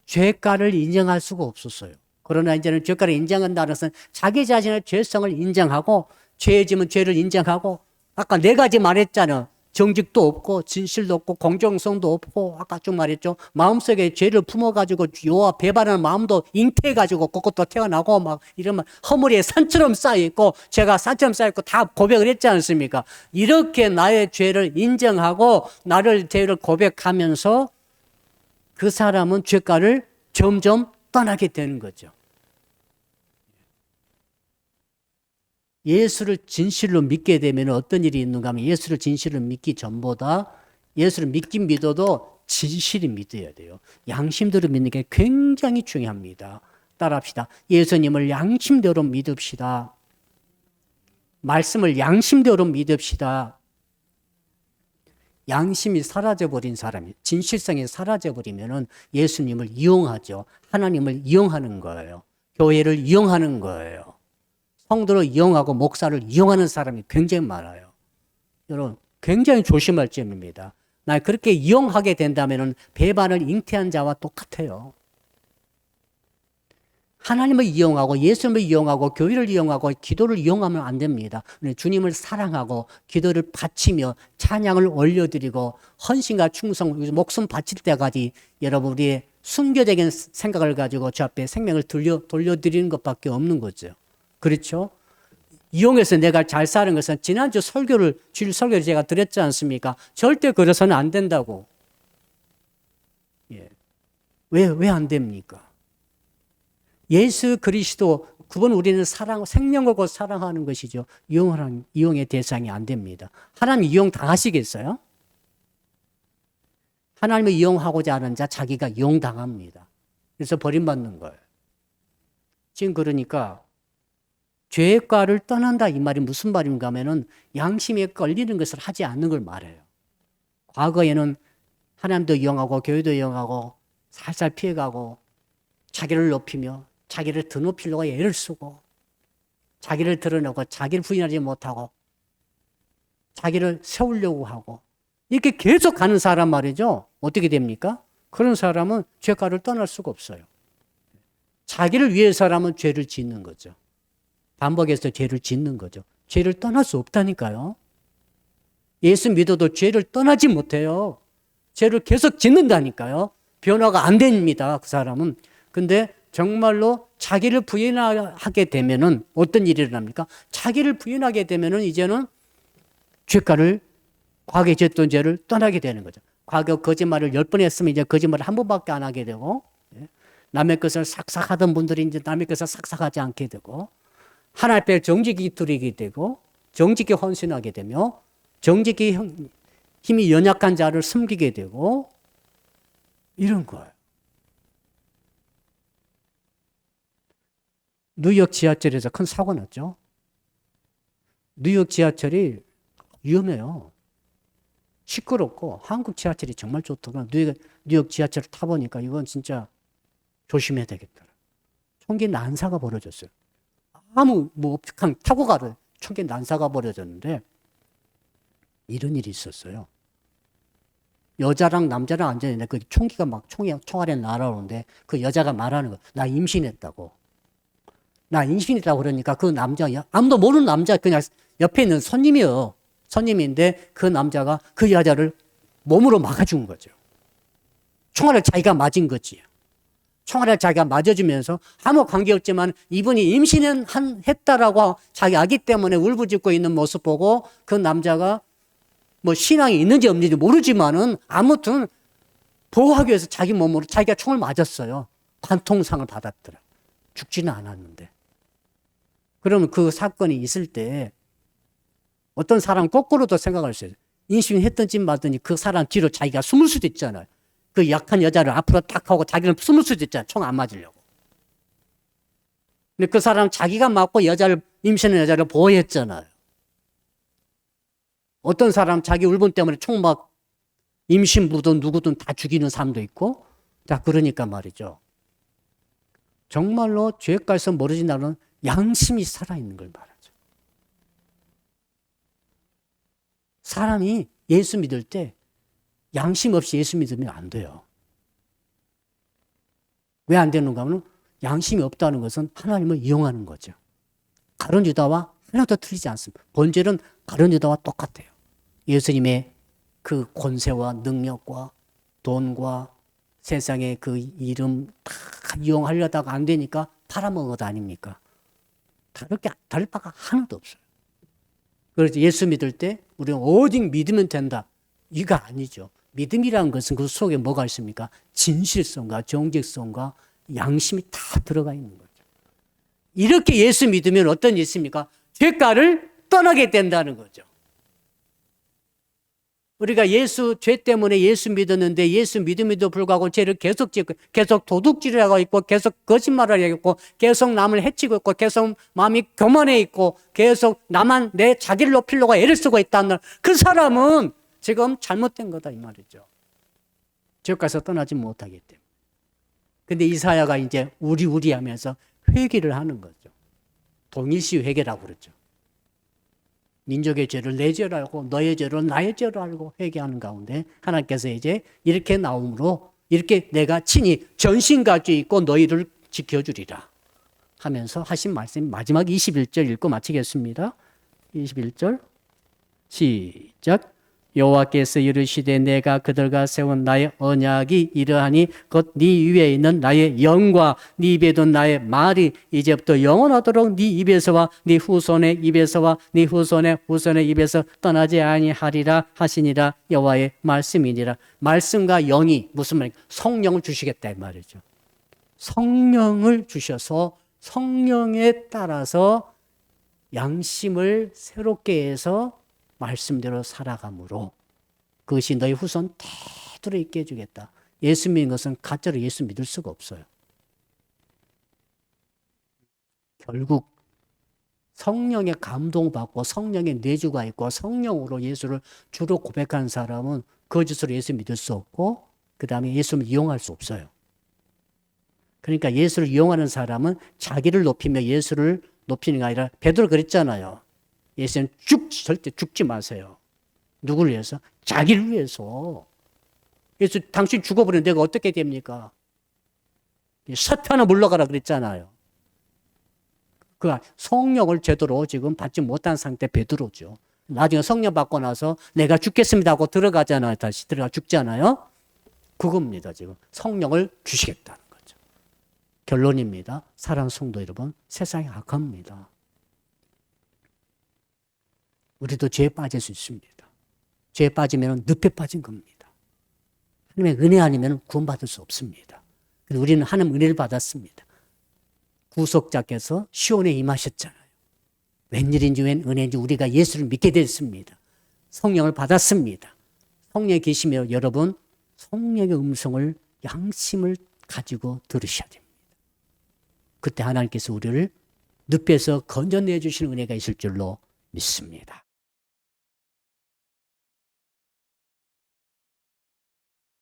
죄가를 인정할 수가 없었어요. 그러나 이제는 죄가를 인정한다는 것은 자기 자신의 죄성을 인정하고, 죄 지면 죄를 인정하고, 아까 네 가지 말했잖아. 정직도 없고 진실도 없고 공정성도 없고, 아까 좀 말했죠. 마음속에 죄를 품어가지고 요와 배반하는 마음도 잉태해가지고 그것도 태어나고 막 이러면 허물이 산처럼 쌓여있고 죄가 산처럼 쌓여있고 다 고백을 했지 않습니까? 이렇게 나의 죄를 인정하고 나를 죄를 고백하면서 그 사람은 죄가를 점점 떠나게 되는 거죠. 예수를 진실로 믿게 되면 어떤 일이 있는가 하면, 예수를 진실로 믿기 전보다 예수를 믿긴 믿어도 진실이 믿어야 돼요. 양심대로 믿는 게 굉장히 중요합니다. 따라합시다. 예수님을 양심대로 믿읍시다. 말씀을 양심대로 믿읍시다. 양심이 사라져버린 사람이, 진실성이 사라져버리면 예수님을 이용하죠. 하나님을 이용하는 거예요. 교회를 이용하는 거예요. 성도를 이용하고 목사를 이용하는 사람이 굉장히 많아요. 여러분, 굉장히 조심할 점입니다. 나 그렇게 이용하게 된다면 배반을 잉태한 자와 똑같아요. 하나님을 이용하고 예수님을 이용하고 교회를 이용하고 기도를 이용하면 안 됩니다. 주님을 사랑하고 기도를 바치며 찬양을 올려드리고 헌신과 충성, 목숨 바칠 때까지 여러분 우리의 순교적인 생각을 가지고 저 앞에 생명을 돌려드리는 것밖에 없는 거죠. 그렇죠? 이용해서 내가 잘 사는 것은 지난주 주일 설교를 제가 드렸지 않습니까? 절대 그래서는 안 된다고. 예. 왜 안 됩니까? 예수 그리스도, 그분 우리는 생명을 곧 사랑하는 것이죠. 이용의 대상이 안 됩니다. 하나님 이용 당하시겠어요? 하나님을 이용하고자 하는 자 자기가 이용당합니다. 그래서 버림받는 거예요. 지금 그러니까 죄과를 떠난다 이 말이 무슨 말인가 하면은 양심에 걸리는 것을 하지 않는 걸 말해요. 과거에는 하나님도 이용하고 교회도 이용하고 살살 피해가고 자기를 높이며 자기를 드높이려고 애를 쓰고 자기를 드러내고 자기를 부인하지 못하고 자기를 세우려고 하고 이렇게 계속 가는 사람 말이죠. 어떻게 됩니까? 그런 사람은 죄과를 떠날 수가 없어요. 자기를 위해서라면 죄를 짓는 거죠. 반복해서 죄를 짓는 거죠. 죄를 떠날 수 없다니까요. 예수 믿어도 죄를 떠나지 못해요. 죄를 계속 짓는다니까요. 변화가 안 됩니다. 그 사람은. 근데 정말로 자기를 부인하게 되면은 어떤 일이 일어납니까? 자기를 부인하게 되면은 이제는 죄가를, 과거에 짓던 죄를 떠나게 되는 거죠. 과거 거짓말을 10번 했으면 이제 거짓말을 한 번밖에 안 하게 되고, 남의 것을 삭삭하던 분들이 이제 남의 것을 삭삭하지 않게 되고, 하나님 앞에 정직히 드리게 되고, 정직히 헌신하게 되며, 정직히 힘이 연약한 자를 섬기게 되고, 이런 거예요. 뉴욕 지하철에서 큰 사고 났죠. 뉴욕 지하철이 위험해요. 시끄럽고 한국 지하철이 정말 좋더라. 뉴욕 지하철을 타보니까 이건 진짜 조심해야 되겠더라. 총기 난사가 벌어졌어요. 아무 그냥 타고 가도 총기 난사가 벌어졌는데 이런 일이 있었어요. 여자랑 남자랑 앉아있는데 그 총기가 막 총알에 날아오는데 그 여자가 말하는 거, 나 임신했다고. 나 임신했다고 그러니까 그 남자, 아무도 모르는 남자, 그냥 옆에 있는 손님이요. 손님인데 그 남자가 그 여자를 몸으로 막아준 거죠. 총알을 자기가 맞은 거지. 총알을 자기가 맞아주면서 아무 관계없지만 이분이 임신은 했다라고 자기 아기 때문에 울부짖고 있는 모습 보고 그 남자가 뭐 신앙이 있는지 없는지 모르지만은 아무튼 보호하기 위해서 자기 몸으로 자기가 총을 맞았어요. 관통상을 받았더라. 죽지는 않았는데. 그러면 그 사건이 있을 때 어떤 사람 거꾸로도 생각할 수 있어요. 임신했든지 말든지 그 사람 뒤로 자기가 숨을 수도 있잖아요. 그 약한 여자를 앞으로 딱 하고 자기는 숨을 수도 있잖아요. 총 안 맞으려고. 근데 그 사람 자기가 맞고 임신한 여자를 보호했잖아요. 어떤 사람 자기 울분 때문에 총막 임신부든 누구든 다 죽이는 사람도 있고. 자, 그러니까 말이죠. 정말로 죄가에서 멀어진다는 양심이 살아있는 걸 말하죠. 사람이 예수 믿을 때 양심 없이 예수 믿으면 안 돼요. 왜 안 되는가 하면 양심이 없다는 것은 하나님을 이용하는 거죠. 가룟 유다와 하나도 틀리지 않습니다. 본질은 가룟 유다와 똑같아요. 예수님의 그 권세와 능력과 돈과 세상의 그 이름 다 이용하려다가 안 되니까 팔아먹은 것 아닙니까? 다를 바가 하나도 없어요. 그래서 예수 믿을 때 우리는 오직 믿으면 된다. 이거 아니죠. 믿음이라는 것은 그 속에 뭐가 있습니까? 진실성과 정직성과 양심이 다 들어가 있는 거죠. 이렇게 예수 믿으면 어떤 일이 있습니까? 죄가를 떠나게 된다는 거죠. 우리가 죄 때문에 예수 믿었는데 예수 믿음에도 불구하고 죄를 계속 짓고 계속 도둑질을 하고 있고 계속 거짓말을 하고 있고 계속 남을 해치고 있고 계속 마음이 교만해 있고 계속 나만 내 자기를 높이려고 애를 쓰고 있다는 그 사람은 지금 잘못된 거다 이 말이죠. 죄가에서 떠나지 못하기 때문에. 근데 이사야가 이제 우리 하면서 회개를 하는 거죠. 동일시 회개라고 그러죠. 민족의 죄를 내 죄로 알고 너의 죄를 나의 죄로 알고 회개하는 가운데 하나님께서 이제 이렇게 나옴으로 이렇게 내가 친히 전신가지 있고 너희를 지켜주리라 하면서 하신 말씀 마지막 21절 읽고 마치겠습니다. 21절 시작. 여호와께서 이르시되 내가 그들과 세운 나의 언약이 이러하니 곧 네 위에 있는 나의 영과 네 입에 둔 나의 말이 이제부터 영원하도록 네 입에서와 네 후손의 입에서와 네 후손의 후손의 입에서 떠나지 아니하리라 하시니라. 여호와의 말씀이니라. 말씀과 영이 무슨 말이냐? 성령을 주시겠다 이 말이죠. 성령을 주셔서 성령에 따라서 양심을 새롭게 해서 말씀대로 살아감으로 그것이 너희 후손 대대로 있게 해주겠다. 예수 믿는 것은 가짜로 예수 믿을 수가 없어요. 결국 성령의 감동받고 성령의 내주가 있고 성령으로 예수를 주로 고백한 사람은 거짓으로 예수 믿을 수 없고 그 다음에 예수를 이용할 수 없어요. 그러니까 예수를 이용하는 사람은 자기를 높이며 예수를 높이는 게 아니라 베드로 그랬잖아요. 예수는 절대 죽지 마세요. 누구를 위해서? 자기를 위해서. 예수 당신 죽어버리면 내가 어떻게 됩니까? 사탄아 물러가라 그랬잖아요. 그 성령을 제대로 지금 받지 못한 상태 베드로죠. 나중에 성령 받고 나서 내가 죽겠습니다 하고 들어가잖아요. 다시 들어가 죽잖아요. 그겁니다. 지금 성령을 주시겠다는 거죠. 결론입니다. 사랑하는 성도 여러분, 세상이 악합니다. 우리도 죄에 빠질 수 있습니다. 죄에 빠지면 늪에 빠진 겁니다. 하나님의 은혜 아니면 구원받을 수 없습니다. 그래서 우리는 하나님 은혜를 받았습니다. 구속자께서 시온에 임하셨잖아요. 웬일인지 웬 은혜인지 우리가 예수를 믿게 됐습니다. 성령을 받았습니다. 성령에 계시며 여러분 성령의 음성을 양심을 가지고 들으셔야 됩니다. 그때 하나님께서 우리를 늪에서 건져내 주시는 은혜가 있을 줄로 믿습니다.